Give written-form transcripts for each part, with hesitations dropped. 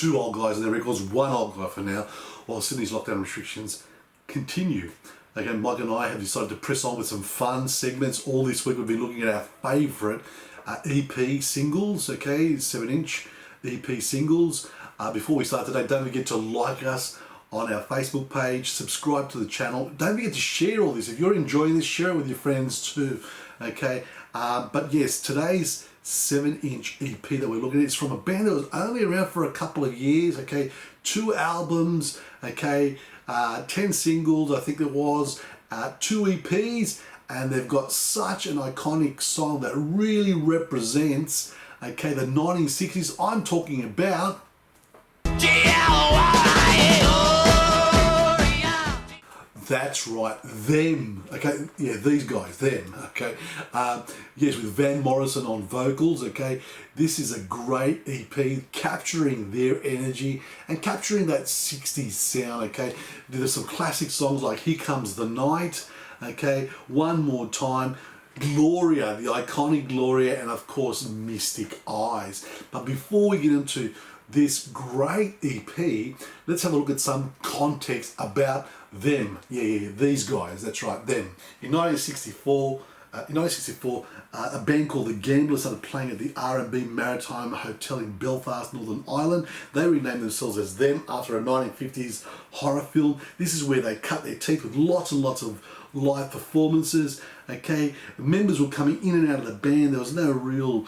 two old guys in their records, one old guy for now, while Sydney's lockdown restrictions continue. Okay, Mike and I have decided to press on with some fun segments. All this week we've been looking at our favourite EP singles, okay, 7-inch EP singles. Before we start today, don't forget to like us on our Facebook page, subscribe to the channel. Don't forget to share all this. If you're enjoying this, share it with your friends too, okay? But yes, today's 7-inch EP that we're looking at is from a band that was only around for a couple of years, okay? 2 albums, okay? 10 singles, I think it was, 2 EPs, and they've got such an iconic song that really represents, okay, the 1960s. I'm talking about That's right, them, okay, yeah, these guys, them, okay, yes, with Van Morrison on vocals, okay. This is a great EP, capturing their energy and capturing that 60s sound, okay. There's some classic songs like Here Comes the Night, okay, One More Time, Gloria, the iconic Gloria, and of course Mystic Eyes. But before we get into this great EP, let's have a look at some context about them. Yeah, these guys, that's right, them. In 1964, a band called The Gamblers started playing at the R&B Maritime Hotel in Belfast, Northern Ireland. They renamed themselves as Them after a 1950s horror film. This is where they cut their teeth with lots and lots of live performances, okay. Members were coming in and out of the band. There was no real,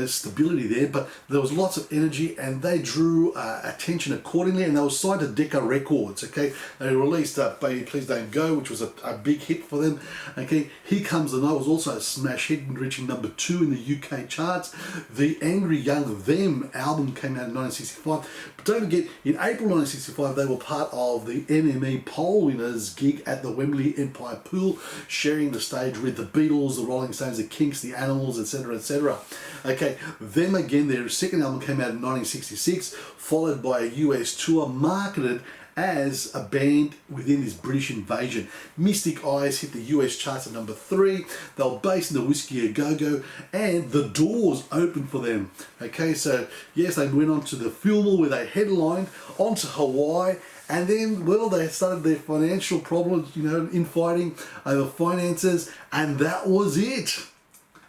stability there, but there was lots of energy, and they drew attention accordingly, and they were signed to Decca Records, okay. They released Baby Please Don't Go, which was a big hit for them, okay. Here Comes the Night was also a smash hit, reaching #2 in the UK charts. The Angry Young Them album came out in 1965, but don't forget, in April 1965, they were part of the NME Poll Winners gig at the Wembley Empire Pool, sharing the stage with the Beatles, the Rolling Stones, the Kinks, the Animals, etc., etc. Okay, Them Again, their second album came out in 1966, followed by a US tour marketed as a band within this British invasion. Mystic Eyes hit the US charts at #3. They were based in the Whiskey A Go-Go, and the Doors opened for them. Okay, so yes, they went on to the Fillmore where they headlined, on to Hawaii, and then, well, they started their financial problems, infighting over finances, and that was it.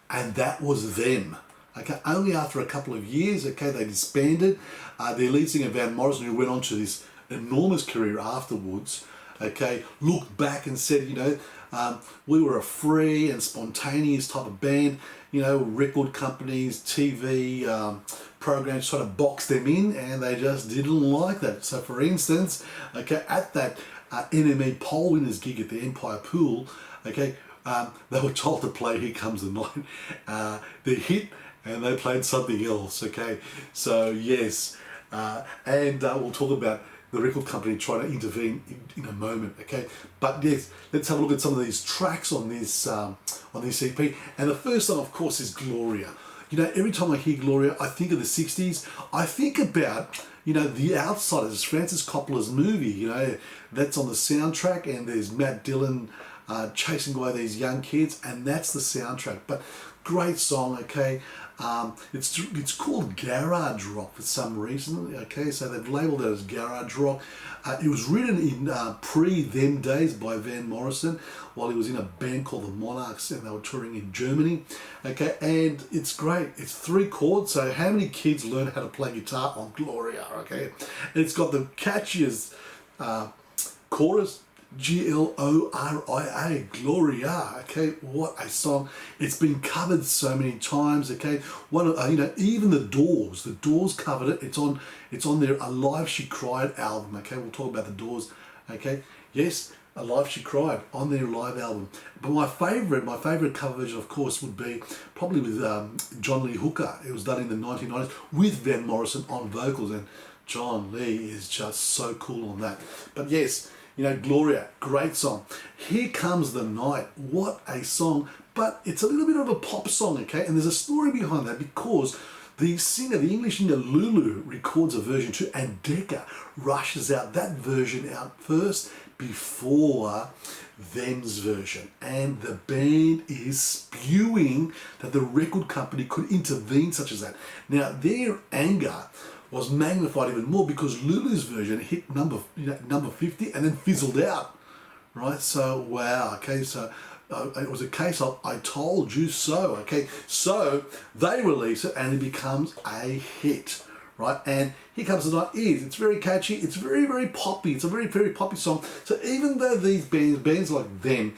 And that was them. Okay, only after a couple of years, okay, they disbanded. Their lead singer Van Morrison, who went on to this enormous career afterwards, okay, looked back and said, we were a free and spontaneous type of band. Record companies, TV programs try to box them in, and they just didn't like that. So, for instance, okay, at that NME Poll Winners gig at the Empire Pool, okay, they were told to play Here Comes the Night, their hit, and they played something else, okay? So, yes, and we'll talk about the record company trying to intervene in a moment, okay? But yes, let's have a look at some of these tracks on this EP. And the first song, of course, is Gloria. Every time I hear Gloria, I think of the 60s. I think about, The Outsiders, Francis Coppola's movie, that's on the soundtrack, and there's Matt Dillon chasing away these young kids, and that's the soundtrack. But great song, okay. It's called garage rock for some reason, okay, so they've labelled it as garage rock. It was written in pre-them days by Van Morrison while he was in a band called the Monarchs, and they were touring in Germany, okay, and it's great. It's 3 chords, so how many kids learn how to play guitar on Gloria, okay? And it's got the catchiest chorus, Gloria, Gloria, okay, what a song. It's been covered so many times, okay. Even the Doors covered it. It's on their Alive She Cried album, okay. We'll talk about the Doors, okay. Yes, Alive She Cried on their live album. But my favorite cover version, of course, would be probably with John Lee Hooker. It was done in the 1990s with Van Morrison on vocals, and John Lee is just so cool on that. But yes, Gloria, great song. Here Comes the Night, what a song, but it's a little bit of a pop song, okay? And there's a story behind that, because the English singer Lulu records a version too, and Decca rushes out that version out first before them's version. And the band is spewing that the record company could intervene such as that. Now, their anger was magnified even more because Lulu's version hit number 50 and then fizzled out, right? So wow, okay, so it was a case of I told you so, okay? So they release it and it becomes a hit, right? And Here Comes the Night it's very catchy, it's very, very poppy, it's a very, very poppy song. So even though these bands like them,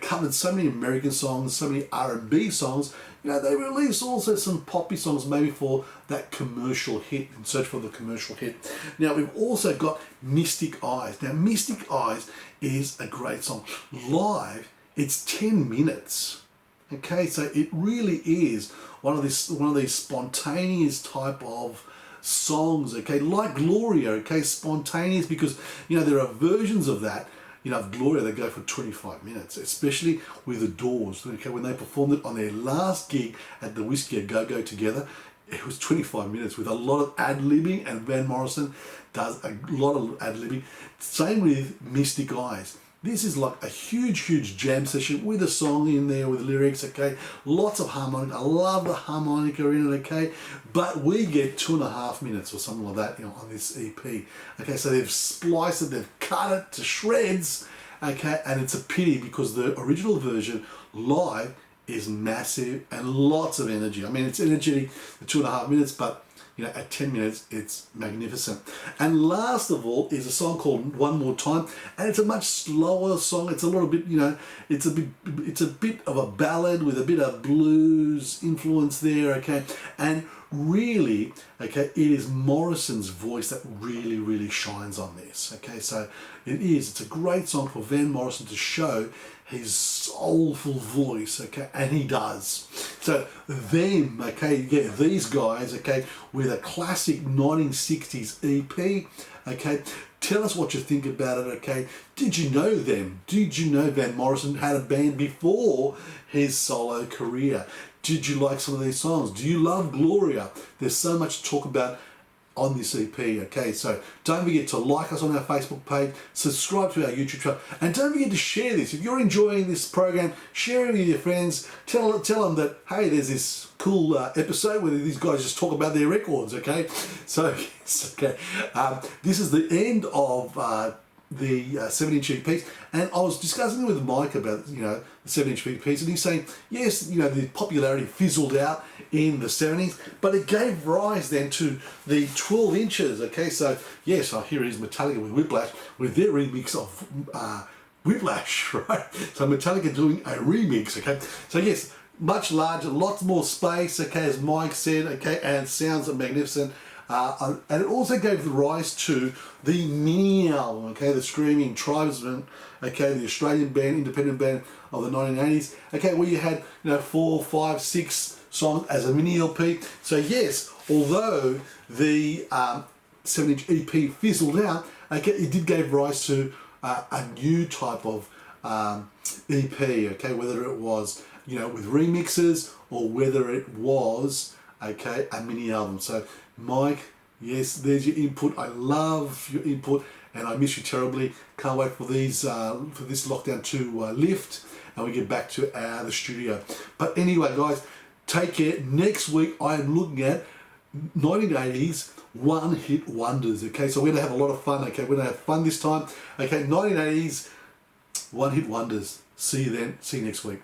covered so many American songs, so many R&B songs, they released also some poppy songs maybe for that commercial hit, in search for the commercial hit. Now we've also got Mystic Eyes. Now Mystic Eyes is a great song. Live, it's 10 minutes. Okay, so it really is one of these spontaneous type of songs, okay, like Gloria, okay, spontaneous, because there are versions of that, of Gloria that go for 25 minutes, especially with the Doors, okay, when they performed it on their last gig at the Whiskey A Go Go Together. It was 25 minutes with a lot of ad-libbing, and Van Morrison does a lot of ad-libbing. Same with Mystic Eyes. This is like a huge, huge jam session with a song in there with lyrics, okay? Lots of harmonica. I love the harmonica in it, okay? But we get 2.5 minutes or something like that, on this EP. Okay, so they've spliced it, they've cut it to shreds, okay? And it's a pity because the original version live is massive and lots of energy. I mean, it's energetic for 2.5 minutes, but at 10 minutes, it's magnificent. And last of all is a song called One More Time, and it's a much slower song. It's a little bit, it's a bit of a ballad with a bit of blues influence there, okay? And really, okay, it is Morrison's voice that really, really shines on this, okay? So it's a great song for Van Morrison to show his soulful voice, okay, and he does. So them, okay, yeah, these guys, okay, with a classic 1960s EP, okay, tell us what you think about it, okay. Did you know them? Did you know Van Morrison had a band before his solo career? Did you like some of these songs? Do you love Gloria? There's so much to talk about on this EP, okay? So don't forget to like us on our Facebook page, subscribe to our YouTube channel, and don't forget to share this. If you're enjoying this program, share it with your friends. Tell them that, hey, there's this cool episode where these guys just talk about their records, okay? So, yes, okay. This is the end of the 7-inch EPs, and I was discussing with Mike about the 7-inch EPs, and he's saying yes, the popularity fizzled out in the 70s, but it gave rise then to the 12 inches. Okay, so yes, here it is, Metallica with Whiplash with their remix of Whiplash, right? So Metallica doing a remix. Okay, so yes, much larger, lots more space. Okay, as Mike said. Okay, and sounds magnificent. And it also gave the rise to the mini album, okay, the Screaming Tribesmen, okay, the Australian band, independent band of the 1980s, okay, where you had 4, 5, 6 songs as a mini LP. So yes, although the 7-inch EP fizzled out, okay, it did give rise to a new type of EP, okay, whether it was with remixes or whether it was okay a mini album. So Mike, yes, there's your input. I love your input, and I miss you terribly. Can't wait for these for this lockdown to lift, and we get back to the studio. But anyway, guys, take care. Next week, I am looking at 1980s one-hit wonders. Okay, so we're gonna have a lot of fun. Okay, we're gonna have fun this time. Okay, 1980s one-hit wonders. See you then. See you next week.